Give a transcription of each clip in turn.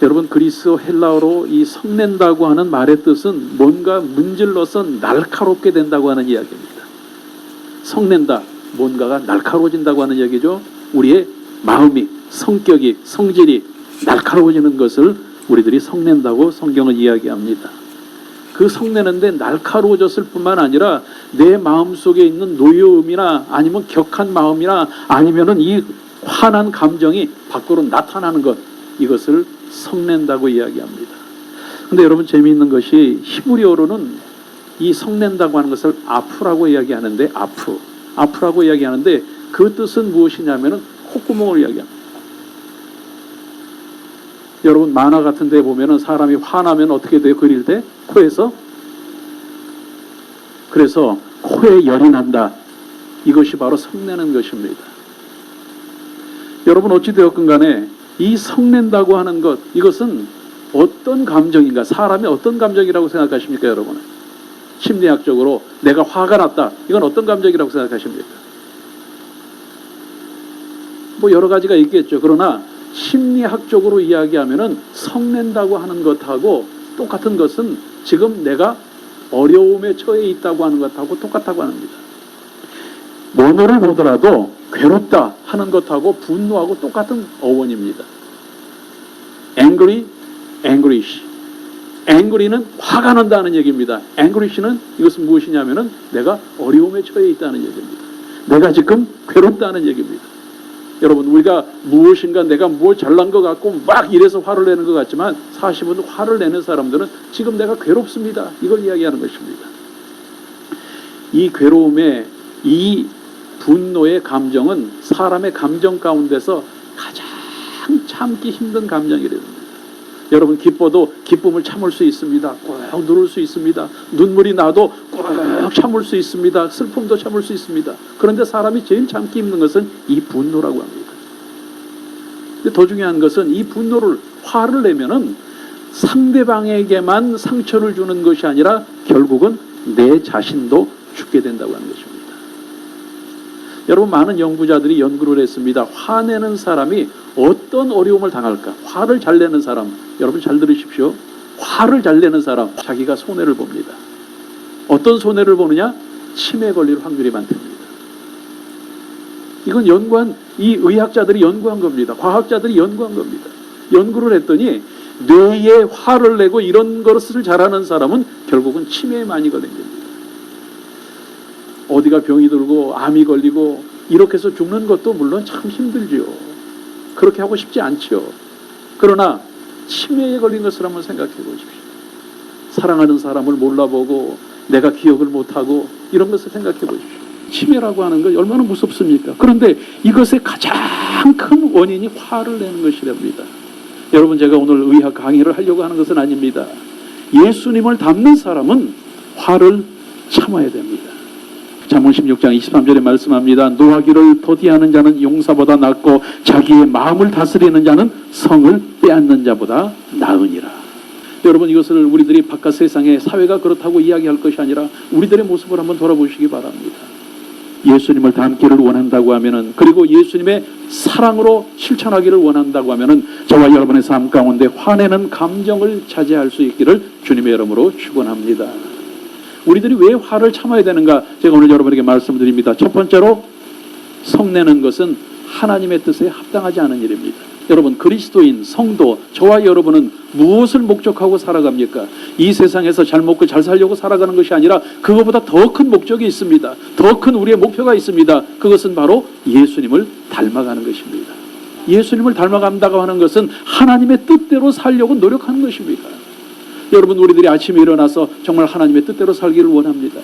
여러분, 그리스어 헬라어로 이 성낸다고 하는 말의 뜻은 뭔가 문질러서 날카롭게 된다고 하는 이야기입니다. 성낸다, 뭔가가 날카로워진다고 하는 이야기죠. 우리의 마음이, 성격이, 성질이 날카로워지는 것을 우리들이 성낸다고 성경은 이야기합니다. 그 성내는데 날카로워졌을 뿐만 아니라 내 마음속에 있는 노여움이나 아니면 격한 마음이나 아니면은 이 화난 감정이 밖으로 나타나는 것, 이것을 성낸다고 이야기합니다. 근데 여러분, 재미있는 것이 히브리어로는 이 성낸다고 하는 것을 아프라고 이야기하는데, 아프라고 이야기하는데 그 뜻은 무엇이냐면은 콧구멍을 이야기합니다. 여러분, 만화 같은 데 보면은 사람이 화나면 어떻게 돼요? 그릴 때 코에서, 그래서 코에 열이 난다, 이것이 바로 성내는 것입니다. 여러분, 어찌되었건 간에 이 성낸다고 하는 것, 이것은 어떤 감정인가? 사람이 어떤 감정이라고 생각하십니까, 여러분? 심리학적으로 내가 화가 났다, 이건 어떤 감정이라고 생각하십니까? 뭐 여러 가지가 있겠죠. 그러나 심리학적으로 이야기하면은 성낸다고 하는 것하고 똑같은 것은 지금 내가 어려움에 처해 있다고 하는 것하고 똑같다고 합니다. 뭐를 보더라도 괴롭다 하는 것하고 분노하고 똑같은 어원입니다. angry, anguish. angry는 화가 난다는 얘기입니다. anguish는 이것은 무엇이냐면은 내가 어려움에 처해 있다는 얘기입니다. 내가 지금 괴롭다는 얘기입니다. 여러분, 우리가 무엇인가 내가 뭘 잘난 것 같고 막 이래서 화를 내는 것 같지만 사실은 화를 내는 사람들은 지금 내가 괴롭습니다, 이걸 이야기하는 것입니다. 이 괴로움의, 이 분노의 감정은 사람의 감정 가운데서 가장 참기 힘든 감정이랍니다. 여러분, 기뻐도 기쁨을 참을 수 있습니다. 꾹 누를 수 있습니다. 눈물이 나도 꾹 참을 수 있습니다. 슬픔도 참을 수 있습니다. 그런데 사람이 제일 참기 힘든 것은 이 분노라고 합니다. 근데 더 중요한 것은 이 분노를, 화를 내면은 상대방에게만 상처를 주는 것이 아니라 결국은 내 자신도 죽게 된다고 하는 것입니다. 여러분, 많은 연구자들이 연구를 했습니다. 화내는 사람이 어떤 어려움을 당할까? 화를 잘 내는 사람, 여러분 잘 들으십시오. 화를 잘 내는 사람, 자기가 손해를 봅니다. 어떤 손해를 보느냐? 치매에 걸릴 확률이 많답니다. 이건 연구한, 이 의학자들이 연구한 겁니다. 과학자들이 연구한 겁니다. 연구를 했더니 뇌에 화를 내고 이런 것을 잘하는 사람은 결국은 치매에 많이 걸립니다. 어디가 병이 들고 암이 걸리고 이렇게 해서 죽는 것도 물론 참 힘들지요. 그렇게 하고 싶지 않지요. 그러나 치매에 걸린 것을 한번 생각해 보십시오. 사랑하는 사람을 몰라보고 내가 기억을 못하고 이런 것을 생각해 보십시오. 치매라고 하는 것 얼마나 무섭습니까? 그런데 이것의 가장 큰 원인이 화를 내는 것이랍니다. 여러분, 제가 오늘 의학 강의를 하려고 하는 것은 아닙니다. 예수님을 닮는 사람은 화를 참아야 됩니다. 잠언 16장 23절에 말씀합니다. 노하기를 더디하는 자는 용사보다 낫고 자기의 마음을 다스리는 자는 성을 빼앗는 자보다 나으니라. 여러분, 이것을 우리들이 바깥 세상에 사회가 그렇다고 이야기할 것이 아니라 우리들의 모습을 한번 돌아보시기 바랍니다. 예수님을 닮기를 원한다고 하면은, 그리고 예수님의 사랑으로 실천하기를 원한다고 하면은 저와 여러분의 삶 가운데 화내는 감정을 자제할 수 있기를 주님의 이름으로 축원합니다. 우리들이 왜 화를 참아야 되는가? 제가 오늘 여러분에게 말씀드립니다. 첫 번째로, 성내는 것은 하나님의 뜻에 합당하지 않은 일입니다. 여러분, 그리스도인, 성도, 저와 여러분은 무엇을 목적하고 살아갑니까? 이 세상에서 잘 먹고 잘 살려고 살아가는 것이 아니라 그것보다 더 큰 목적이 있습니다. 더 큰 우리의 목표가 있습니다. 그것은 바로 예수님을 닮아가는 것입니다. 예수님을 닮아간다고 하는 것은 하나님의 뜻대로 살려고 노력하는 것입니다. 여러분, 우리들이 아침에 일어나서 정말 하나님의 뜻대로 살기를 원합니다.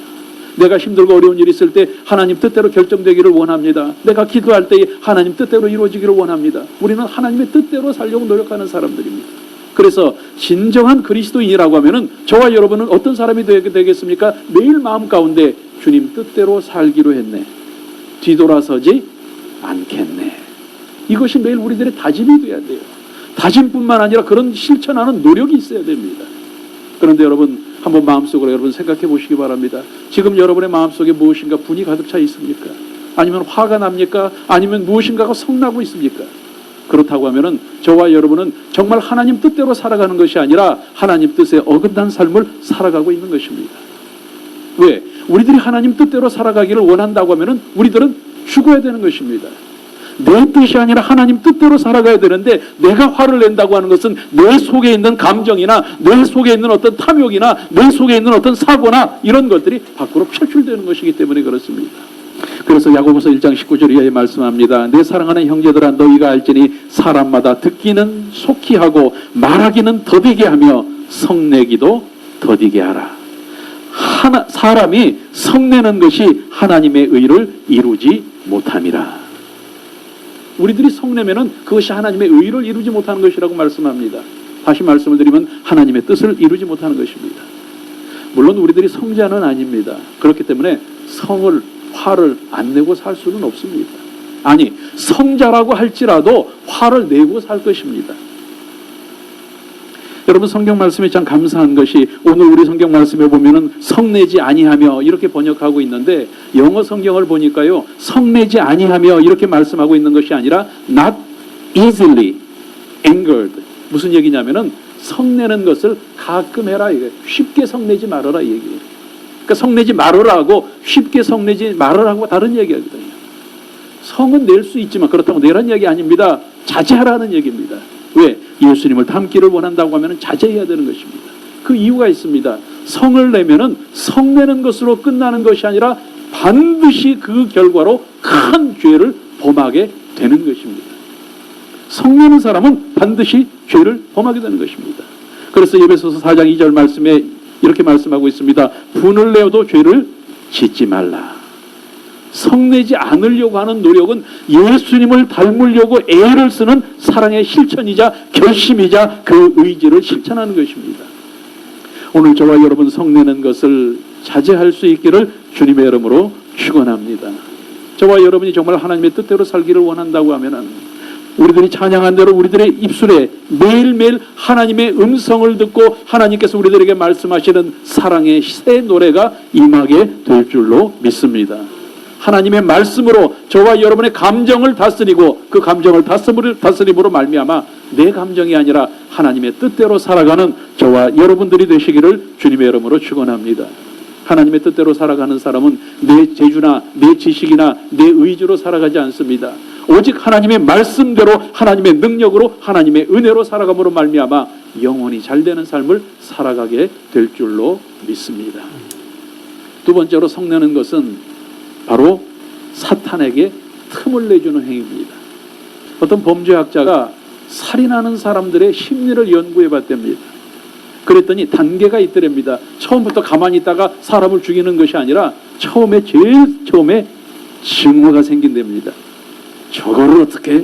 내가 힘들고 어려운 일이 있을 때 하나님 뜻대로 결정되기를 원합니다. 내가 기도할 때 하나님 뜻대로 이루어지기를 원합니다. 우리는 하나님의 뜻대로 살려고 노력하는 사람들입니다. 그래서 진정한 그리스도인이라고 하면은 저와 여러분은 어떤 사람이 되겠습니까? 매일 마음 가운데 주님 뜻대로 살기로 했네, 뒤돌아서지 않겠네, 이것이 매일 우리들의 다짐이 돼야 돼요. 다짐뿐만 아니라 그런 실천하는 노력이 있어야 됩니다. 그런데 여러분, 한번 마음속으로 여러분 생각해 보시기 바랍니다. 지금 여러분의 마음속에 무엇인가 분이 가득 차 있습니까? 아니면 화가 납니까? 아니면 무엇인가가 성나고 있습니까? 그렇다고 하면은 저와 여러분은 정말 하나님 뜻대로 살아가는 것이 아니라 하나님 뜻에 어긋난 삶을 살아가고 있는 것입니다. 왜? 우리들이 하나님 뜻대로 살아가기를 원한다고 하면은 우리들은 죽어야 되는 것입니다. 내 뜻이 아니라 하나님 뜻대로 살아가야 되는데 내가 화를 낸다고 하는 것은 내 속에 있는 감정이나 내 속에 있는 어떤 탐욕이나 내 속에 있는 어떤 사고나 이런 것들이 밖으로 표출되는 것이기 때문에 그렇습니다. 그래서 야고보서 1장 19절 이하에 말씀합니다. 내 사랑하는 형제들아 너희가 알지니 사람마다 듣기는 속히 하고 말하기는 더디게 하며 성내기도 더디게 하라. 사람이 성내는 것이 하나님의 의를 이루지 못함이라. 우리들이 성내면은 그것이 하나님의 의를 이루지 못하는 것이라고 말씀합니다. 다시 말씀을 드리면 하나님의 뜻을 이루지 못하는 것입니다. 물론 우리들이 성자는 아닙니다. 그렇기 때문에 화를 안 내고 살 수는 없습니다. 아니, 성자라고 할지라도 화를 내고 살 것입니다. 여러분, 성경 말씀에 참 감사한 것이 오늘 우리 성경 말씀에 보면은 성내지 아니하며 이렇게 번역하고 있는데 영어 성경을 보니까요, 성내지 아니하며 이렇게 말씀하고 있는 것이 아니라 not easily angered. 무슨 얘기냐면은 성내는 것을 가끔 해라 이거예요. 쉽게 성내지 말아라 이 얘기예요. 그러니까 성내지 말으라고 쉽게 성내지 말으라고 다른 얘기거든요. 성은 낼 수 있지만 그렇다고 내란 얘기 아닙니다. 자제하라는 얘기입니다. 왜? 예수님을 닮기를 원한다고 하면 자제해야 되는 것입니다. 그 이유가 있습니다. 성을 내면은 성내는 것으로 끝나는 것이 아니라 반드시 그 결과로 큰 죄를 범하게 되는 것입니다. 성내는 사람은 반드시 죄를 범하게 되는 것입니다. 그래서 에베소서 4장 2절 말씀에 이렇게 말씀하고 있습니다. 분을 내어도 죄를 짓지 말라. 성내지 않으려고 하는 노력은 예수님을 닮으려고 애를 쓰는 사랑의 실천이자 결심이자 그 의지를 실천하는 것입니다. 오늘 저와 여러분 성내는 것을 자제할 수 있기를 주님의 이름으로 축원합니다. 저와 여러분이 정말 하나님의 뜻대로 살기를 원한다고 하면은 우리들이 찬양한 대로 우리들의 입술에 매일매일 하나님의 음성을 듣고 하나님께서 우리들에게 말씀하시는 사랑의 새 노래가 임하게 될 줄로 믿습니다. 하나님의 말씀으로 저와 여러분의 감정을 다스리고 그 감정을 다스림으로 말미암아 내 감정이 아니라 하나님의 뜻대로 살아가는 저와 여러분들이 되시기를 주님의 이름으로 축원합니다. 하나님의 뜻대로 살아가는 사람은 내 재주나 내 지식이나 내 의지로 살아가지 않습니다. 오직 하나님의 말씀대로 하나님의 능력으로 하나님의 은혜로 살아감으로 말미암아 영원히 잘되는 삶을 살아가게 될 줄로 믿습니다. 두 번째로 성내는 것은 바로 사탄에게 틈을 내주는 행위입니다. 어떤 범죄학자가 살인하는 사람들의 심리를 연구해 봤답니다. 그랬더니 단계가 있더랍니다. 처음부터 가만히 있다가 사람을 죽이는 것이 아니라 제일 처음에 증오가 생긴답니다. 저거를 어떻게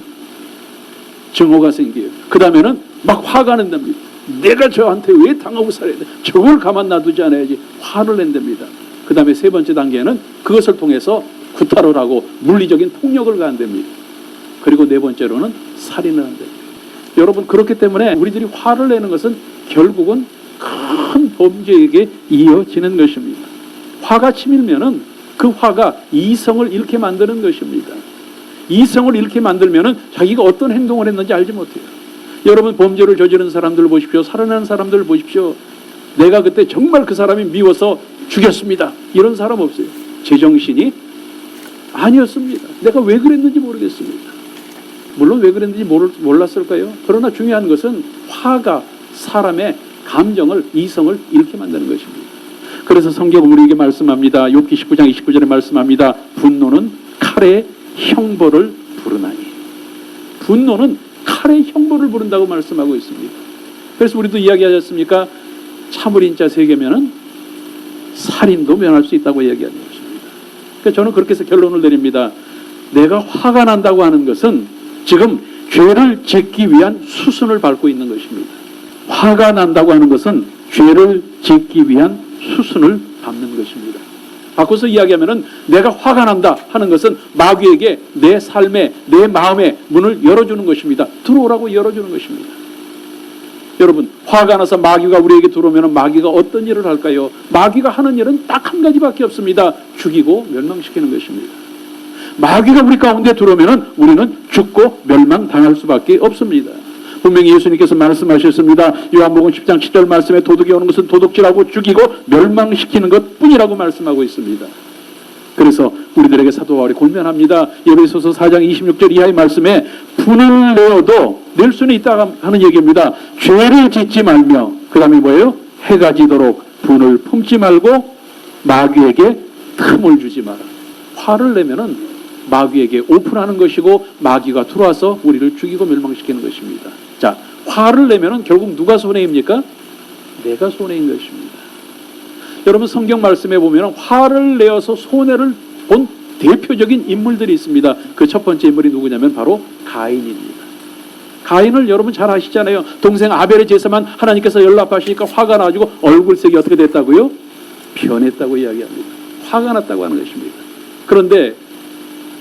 증오가 생겨요. 그 다음에는 막 화가 난답니다. 내가 저한테 왜 당하고 살아야 돼? 저걸 가만 놔두지 않아야지. 화를 낸답니다. 그 다음에 세 번째 단계는 그것을 통해서 구타를 하고 물리적인 폭력을 가한답니다. 그리고 네 번째로는 살인을 한답니다. 여러분, 그렇기 때문에 우리들이 화를 내는 것은 결국은 큰 범죄에게 이어지는 것입니다. 화가 치밀면은 그 화가 이성을 잃게 만드는 것입니다. 이성을 잃게 만들면은 자기가 어떤 행동을 했는지 알지 못해요. 여러분, 범죄를 저지른 사람들 보십시오. 살인하는 사람들 보십시오. 내가 그때 정말 그 사람이 미워서 죽였습니다. 이런 사람 없어요. 제정신이 아니었습니다. 내가 왜 그랬는지 모르겠습니다. 물론 왜 그랬는지 몰랐을까요? 그러나 중요한 것은 화가 사람의 감정을, 이성을 잃게 만드는 것입니다. 그래서 성경은 우리에게 말씀합니다. 욥기 19장 29절에 말씀합니다. 분노는 칼의 형벌을 부르나니. 분노는 칼의 형벌을 부른다고 말씀하고 있습니다. 그래서 우리도 이야기하지 않습니까? 참을인자 3개면은 살인도 면할 수 있다고 얘기하는 것입니다. 그러니까 저는 그렇게 해서 결론을 내립니다. 내가 화가 난다고 하는 것은 지금 죄를 짓기 위한 수순을 밟고 있는 것입니다. 화가 난다고 하는 것은 죄를 짓기 위한 수순을 밟는 것입니다. 바꿔서 이야기하면은 내가 화가 난다 하는 것은 마귀에게 내 삶에, 내 마음에 문을 열어주는 것입니다. 들어오라고 열어주는 것입니다. 여러분, 화가 나서 마귀가 우리에게 들어오면 마귀가 어떤 일을 할까요? 마귀가 하는 일은 딱 한 가지밖에 없습니다. 죽이고 멸망시키는 것입니다. 마귀가 우리 가운데 들어오면 우리는 죽고 멸망당할 수밖에 없습니다. 분명히 예수님께서 말씀하셨습니다. 요한복음 10장 7절 말씀에 도둑이 오는 것은 도둑질하고 죽이고 멸망시키는 것뿐이라고 말씀하고 있습니다. 그래서 우리들에게 사도 바울이 권면합니다. 에베소서 4장 26절 이하의 말씀에 분을 내어도 낼 수는 있다 하는 얘기입니다. 죄를 짓지 말며, 그 다음에 뭐예요? 해가 지도록 분을 품지 말고 마귀에게 틈을 주지 마라. 화를 내면은 마귀에게 오픈하는 것이고 마귀가 들어와서 우리를 죽이고 멸망시키는 것입니다. 자, 화를 내면은 결국 누가 손해입니까? 내가 손해인 것입니다. 여러분 성경 말씀에 보면 화를 내어서 손해를 본 대표적인 인물들이 있습니다. 그 첫 번째 인물이 누구냐면 바로 가인입니다. 가인을 여러분 잘 아시잖아요. 동생 아벨의 제사만 하나님께서 연락하시니까 화가 나가지고 얼굴색이 어떻게 됐다고요? 변했다고 이야기합니다. 화가 났다고 하는 것입니다. 그런데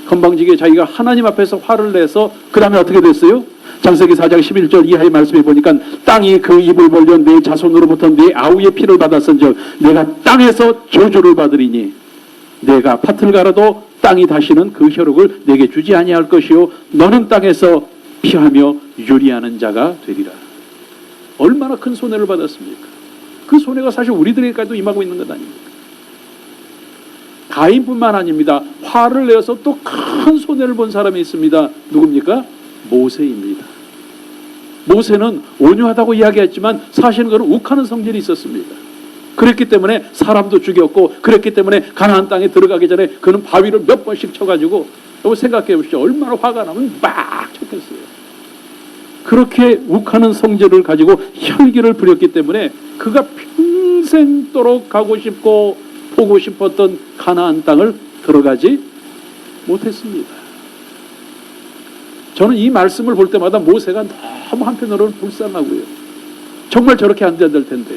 건방지게 자기가 하나님 앞에서 화를 내서 그 다음에 어떻게 됐어요? 창세기 4장 11절 이하의 말씀에 보니까 땅이 그 입을 벌려 내 자손으로부터 내 아우의 피를 받았은즉 내가 땅에서 저주를 받으리니 내가 밭을 갈아도 땅이 다시는 그 혈육을 내게 주지 아니할 것이요 너는 땅에서 피하며 유리하는 자가 되리라. 얼마나 큰 손해를 받았습니까? 그 손해가 사실 우리들에게까지도 임하고 있는 것 아닙니까? 가인뿐만 아닙니다. 화를 내어서 또 큰 손해를 본 사람이 있습니다. 누굽니까? 모세입니다. 모세는 온유하다고 이야기했지만 사실은 그는 욱하는 성질이 있었습니다. 그랬기 때문에 사람도 죽였고, 그랬기 때문에 가나안 땅에 들어가기 전에 그는 바위를 몇 번씩 쳐가지고, 여러분 생각해 보십시오. 얼마나 화가 나면 막 쳤겠어요. 그렇게 욱하는 성질을 가지고 혈기를 부렸기 때문에 그가 평생도록 가고 싶고 보고 싶었던 가나안 땅을 들어가지 못했습니다. 저는 이 말씀을 볼 때마다 모세가 너무 한편으로는 불쌍하고요. 정말 저렇게 안 돼야 될 텐데.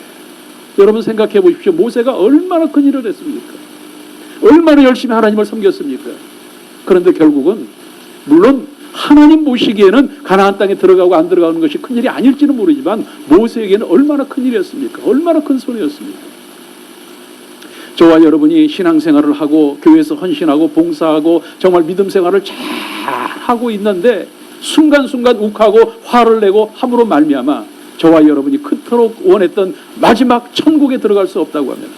여러분 생각해 보십시오. 모세가 얼마나 큰 일을 했습니까? 얼마나 열심히 하나님을 섬겼습니까? 그런데 결국은 물론 하나님 보시기에는 가나안 땅에 들어가고 안 들어가는 것이 큰 일이 아닐지는 모르지만 모세에게는 얼마나 큰 일이었습니까? 얼마나 큰 손해였습니까? 저와 여러분이 신앙생활을 하고 교회에서 헌신하고 봉사하고 정말 믿음 생활을 잘 하고 있는데 순간순간 욱하고 화를 내고 함으로 말미암아 저와 여러분이 그토록 원했던 마지막 천국에 들어갈 수 없다고 하면,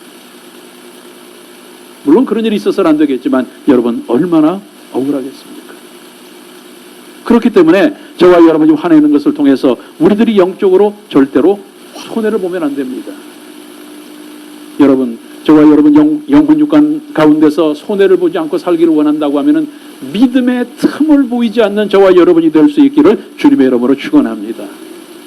물론 그런 일이 있어서는 안 되겠지만 여러분 얼마나 억울하겠습니까? 그렇기 때문에 저와 여러분이 화내는 것을 통해서 우리들이 영적으로 절대로 손해를 보면 안 됩니다. 여러분, 저와 여러분 영혼 육간 가운데서 손해를 보지 않고 살기를 원한다고 하면은 믿음의 틈을 보이지 않는 저와 여러분이 될 수 있기를 주님의 이름으로 축원합니다.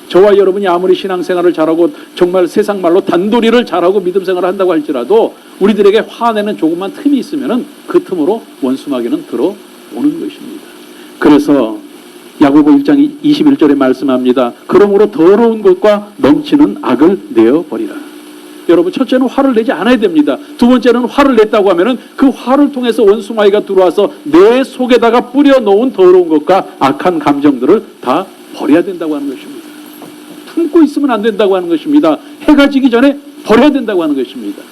저와 여러분이 아무리 신앙생활을 잘하고 정말 세상 말로 단도리를 잘하고 믿음 생활을 한다고 할지라도 우리들에게 화내는 조그만 틈이 있으면은 그 틈으로 원수마귀는 들어오는 것입니다. 그래서 야고보 1장 21절에 말씀합니다. 그러므로 더러운 것과 넘치는 악을 내어버리라. 여러분, 첫째는 화를 내지 않아야 됩니다. 두 번째는 화를 냈다고 하면은 그 화를 통해서 원수마귀가 들어와서 내 속에다가 뿌려놓은 더러운 것과 악한 감정들을 다 버려야 된다고 하는 것입니다. 품고 있으면 안 된다고 하는 것입니다. 해가 지기 전에 버려야 된다고 하는 것입니다.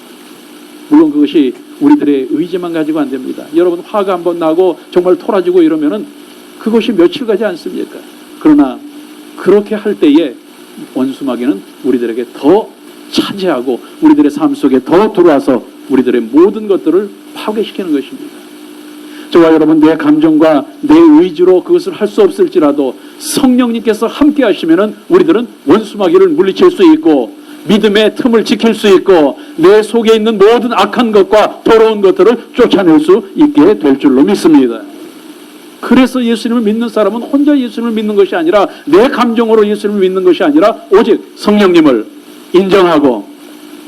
물론 그것이 우리들의 의지만 가지고 안 됩니다. 여러분, 화가 한번 나고 정말 토라지고 이러면은 그것이 며칠 가지 않습니까? 그러나 그렇게 할 때에 원수마귀는 우리들에게 더 차지하고 우리들의 삶 속에 더 들어와서 우리들의 모든 것들을 파괴시키는 것입니다. 저와 여러분, 내 감정과 내 의지로 그것을 할 수 없을지라도 성령님께서 함께 하시면은 우리들은 원수마귀를 물리칠 수 있고 믿음의 틈을 지킬 수 있고 내 속에 있는 모든 악한 것과 더러운 것들을 쫓아낼 수 있게 될 줄로 믿습니다. 그래서 예수님을 믿는 사람은 혼자 예수님을 믿는 것이 아니라 내 감정으로 예수님을 믿는 것이 아니라 오직 성령님을 인정하고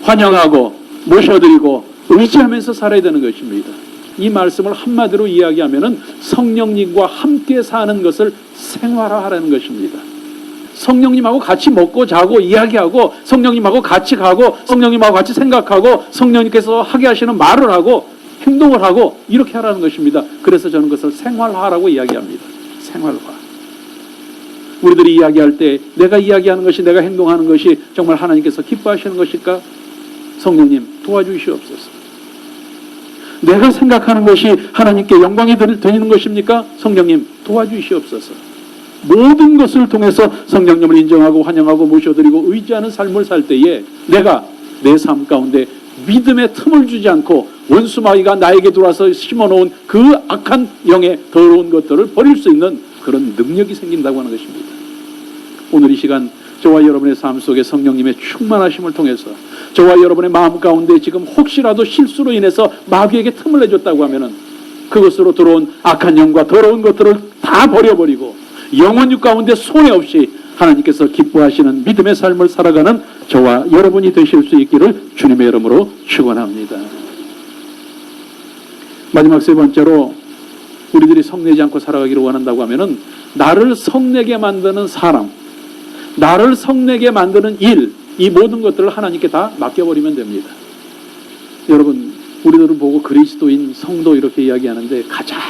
환영하고 모셔드리고 의지하면서 살아야 되는 것입니다. 이 말씀을 한마디로 이야기하면은 성령님과 함께 사는 것을 생활화하라는 것입니다. 성령님하고 같이 먹고 자고 이야기하고 성령님하고 같이 가고 성령님하고 같이 생각하고 성령님께서 하게 하시는 말을 하고 행동을 하고 이렇게 하라는 것입니다. 그래서 저는 그것을 생활화라고 이야기합니다. 생활화. 우리들이 이야기할 때 내가 이야기하는 것이, 내가 행동하는 것이 정말 하나님께서 기뻐하시는 것일까? 성령님 도와주시옵소서. 내가 생각하는 것이 하나님께 영광이 되는 것입니까? 성령님 도와주시옵소서. 모든 것을 통해서 성령님을 인정하고 환영하고 모셔드리고 의지하는 삶을 살 때에 내가 내 삶 가운데 믿음의 틈을 주지 않고 원수마귀가 나에게 들어와서 심어놓은 그 악한 영의 더러운 것들을 버릴 수 있는 그런 능력이 생긴다고 하는 것입니다. 오늘 이 시간 저와 여러분의 삶 속에 성령님의 충만하심을 통해서 저와 여러분의 마음 가운데 지금 혹시라도 실수로 인해서 마귀에게 틈을 내줬다고 하면은 그것으로 들어온 악한 영과 더러운 것들을 다 버려버리고 영혼육 가운데 손해 없이 하나님께서 기뻐하시는 믿음의 삶을 살아가는 저와 여러분이 되실 수 있기를 주님의 이름으로 축원합니다. 마지막 세 번째로 우리들이 성내지 않고 살아가기를 원한다고 하면은 나를 성내게 만드는 사람, 나를 성내게 만드는 일, 이 모든 것들을 하나님께 다 맡겨버리면 됩니다. 여러분, 우리들을 보고 그리스도인, 성도 이렇게 이야기하는데 가장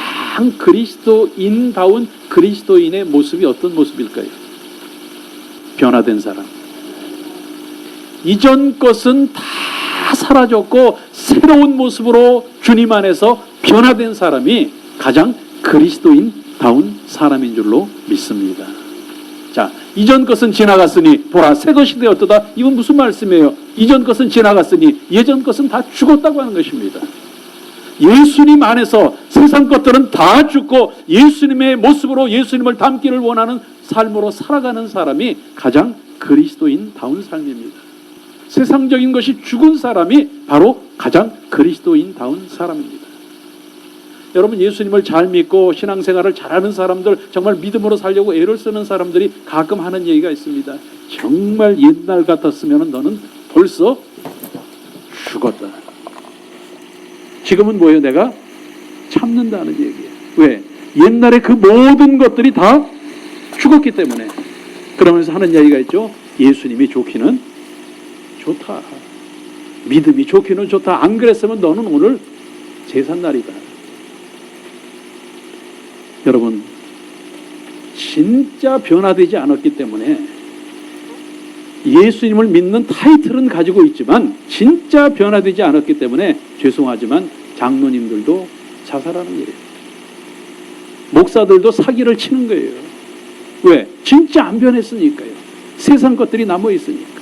그리스도인다운 그리스도인의 모습이 어떤 모습일까요? 변화된 사람. 이전 것은 다 사라졌고 새로운 모습으로 주님 안에서 변화된 사람이 가장 그리스도인다운 사람인 줄로 믿습니다. 자, 이전 것은 지나갔으니 보라 새 것이 되었도다. 이건 무슨 말씀이에요? 이전 것은 지나갔으니 예전 것은 다 죽었다고 하는 것입니다. 예수님 안에서 세상 것들은 다 죽고 예수님의 모습으로 예수님을 닮기를 원하는 삶으로 살아가는 사람이 가장 그리스도인다운 삶입니다. 세상적인 것이 죽은 사람이 바로 가장 그리스도인다운 사람입니다. 여러분, 예수님을 잘 믿고 신앙생활을 잘하는 사람들, 정말 믿음으로 살려고 애를 쓰는 사람들이 가끔 하는 얘기가 있습니다. 정말 옛날 같았으면 너는 벌써 죽었다. 지금은 뭐예요? 내가 참는다는 얘기예요. 왜? 옛날에 그 모든 것들이 다 죽었기 때문에. 그러면서 하는 이야기가 있죠. 예수님이 좋기는 좋다. 믿음이 좋기는 좋다. 안 그랬으면 너는 오늘 제삿날이다. 여러분, 진짜 변화되지 않았기 때문에 예수님을 믿는 타이틀은 가지고 있지만 진짜 변화되지 않았기 때문에 죄송하지만 장로님들도 자살하는 일이에요. 목사들도 사기를 치는 거예요. 왜? 진짜 안 변했으니까요. 세상 것들이 남아있으니까.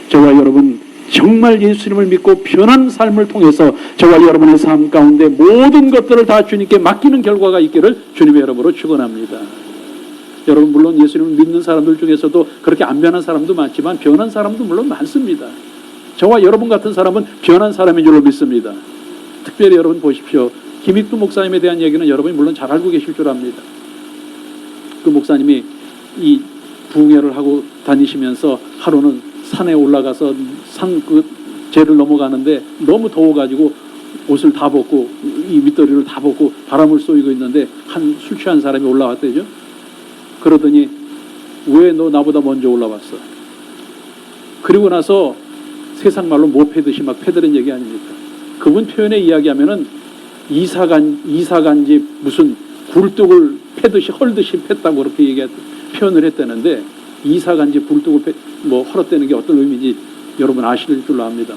저와 여러분 정말 예수님을 믿고 변한 삶을 통해서 저와 여러분의 삶 가운데 모든 것들을 다 주님께 맡기는 결과가 있기를 주님의 이름으로 축원합니다. 여러분, 물론 예수님을 믿는 사람들 중에서도 그렇게 안 변한 사람도 많지만 변한 사람도 물론 많습니다. 저와 여러분 같은 사람은 변한 사람인 줄로 믿습니다. 특별히 여러분 보십시오. 김익두 목사님에 대한 얘기는 여러분이 물론 잘 알고 계실 줄 압니다. 그 목사님이 이 부흥회를 하고 다니시면서 하루는 산에 올라가서 산 그 제를 넘어가는데 너무 더워가지고 옷을 다 벗고 이 윗도리를 다 벗고 바람을 쏘이고 있는데 한 술 취한 사람이 올라왔대죠. 그러더니 왜 너 나보다 먼저 올라왔어? 그리고 나서 세상 말로 못 패듯이 막 패드는 얘기 아닙니까? 그분 표현에 이야기하면은 이사간지 무슨 굴뚝을 패듯이 헐듯이 팼다고 그렇게 표현을 했다는데 이사간지 굴뚝을 헐었다는 게 어떤 의미인지 여러분 아실 줄로 압니다.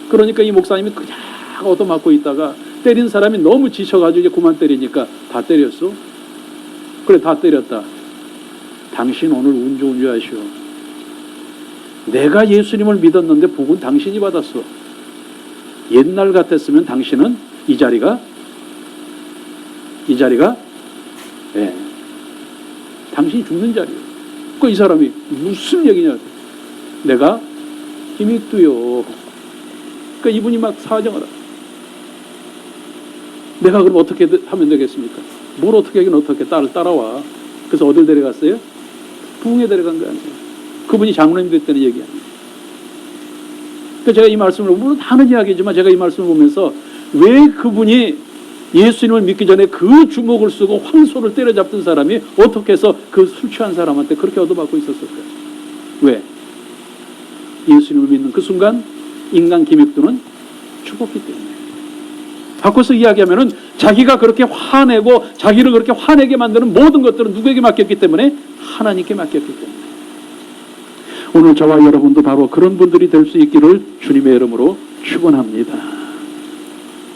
그러니까 이 목사님이 그냥 얻어맞고 있다가 때린 사람이 너무 지쳐가지고 이제 그만 때리니까 다 때렸어. 그래, 다 때렸다. 당신 오늘 운 좋은 줄 아시오. 내가 예수님을 믿었는데 복은 당신이 받았어. 옛날 같았으면 당신은 이 자리가 당신이 죽는 자리예요. 그 이 사람이 무슨 얘기냐? 내가 김익두요. 그러니까 이분이 막 사정을 하라. 내가 그럼 어떻게 하면 되겠습니까? 뭘 어떻게 하긴 어떻게 따라와. 그래서 어딜 데려갔어요? 부흥에 데려간 거 아니에요. 그분이 장로님 됐다는 얘기 아니에요. 그러니까 제가 이 말씀을 물론 하는 이야기지만 제가 이 말씀을 보면서 왜 그분이 예수님을 믿기 전에 그 주먹을 쓰고 황소를 때려잡던 사람이 어떻게 해서 그 술 취한 사람한테 그렇게 얻어맞고 있었을까요? 왜? 예수님을 믿는 그 순간 인간 김익두는 죽었기 때문에. 바꿔서 이야기하면은 자기가 그렇게 화내고 자기를 그렇게 화내게 만드는 모든 것들은 누구에게 맡겼기 때문에? 하나님께 맡겼기 때문에. 오늘 저와 여러분도 바로 그런 분들이 될 수 있기를 주님의 이름으로 축원합니다.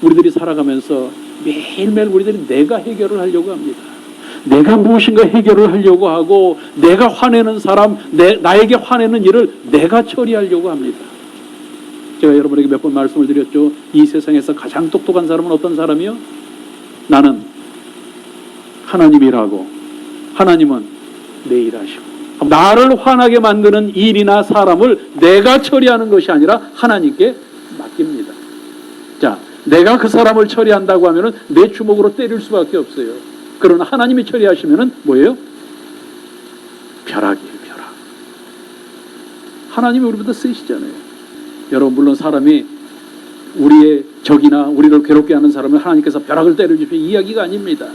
우리들이 살아가면서 매일매일 우리들이 내가 해결을 하려고 합니다. 내가 무엇인가 해결을 하려고 하고, 내가 화내는 사람, 나에게 화내는 일을 내가 처리하려고 합니다. 제가 여러분에게 몇 번 말씀을 드렸죠. 이 세상에서 가장 똑똑한 사람은 어떤 사람이요? 나는 하나님이라고, 하나님은 내 일하시고. 나를 화나게 만드는 일이나 사람을 내가 처리하는 것이 아니라 하나님께 맡깁니다. 자, 내가 그 사람을 처리한다고 하면은 내 주먹으로 때릴 수밖에 없어요. 그러나 하나님이 처리하시면은 뭐예요? 벼락이에요, 벼락. 하나님이 우리보다 세시잖아요. 여러분, 물론 사람이 우리의 적이나 우리를 괴롭게 하는 사람을 하나님께서 벼락을 때려주시는 이야기가 아닙니다.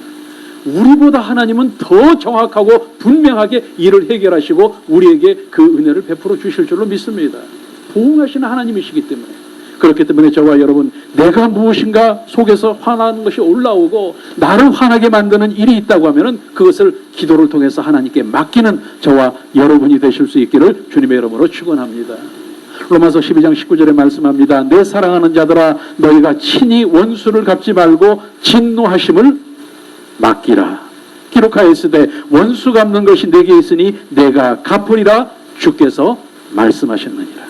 우리보다 하나님은 더 정확하고 분명하게 일을 해결하시고 우리에게 그 은혜를 베풀어 주실 줄로 믿습니다. 보응하시는 하나님이시기 때문에. 그렇기 때문에 저와 여러분, 내가 무엇인가 속에서 화나는 것이 올라오고 나를 화나게 만드는 일이 있다고 하면은 그것을 기도를 통해서 하나님께 맡기는 저와 여러분이 되실 수 있기를 주님의 이름으로 축원합니다. 로마서 12장 19절에 말씀합니다. 내 사랑하는 자들아, 너희가 친히 원수를 갚지 말고 진노하심을 맡기라. 기록하였으되 원수 갚는 것이 내게 있으니 내가 갚으리라 주께서 말씀하셨느니라.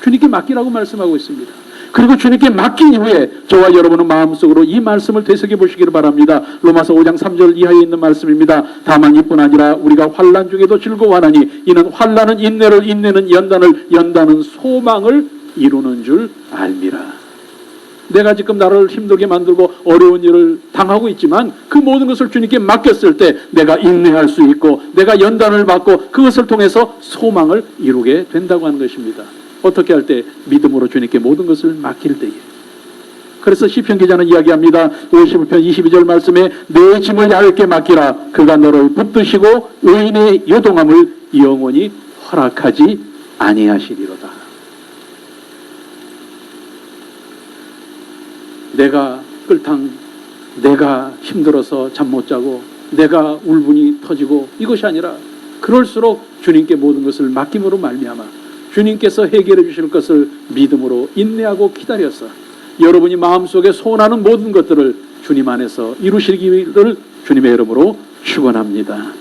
주님께 맡기라고 말씀하고 있습니다. 그리고 주님께 맡긴 이후에 저와 여러분은 마음속으로 이 말씀을 되새겨 보시기를 바랍니다. 로마서 5장 3절 이하에 있는 말씀입니다. 다만 이뿐 아니라 우리가 환난 중에도 즐거워하나니 이는 환난은 인내를, 인내는 연단을, 연단은 소망을 이루는 줄 알미라. 내가 지금 나를 힘들게 만들고 어려운 일을 당하고 있지만 그 모든 것을 주님께 맡겼을 때 내가 인내할 수 있고 내가 연단을 받고 그것을 통해서 소망을 이루게 된다고 하는 것입니다. 어떻게 할 때? 믿음으로 주님께 모든 것을 맡길 때에. 그래서 시편 기자는 이야기합니다. 51편 22절 말씀에 내 짐을 얇게 맡기라. 그가 너를 붙드시고 의인의 요동함을 영원히 허락하지 아니하시리로다. 내가 끌탕, 내가 힘들어서 잠 못 자고 내가 울분이 터지고 이것이 아니라 그럴수록 주님께 모든 것을 맡김으로 말미암아 주님께서 해결해 주실 것을 믿음으로 인내하고 기다려서 여러분이 마음속에 소원하는 모든 것들을 주님 안에서 이루시기를 주님의 이름으로 축원합니다.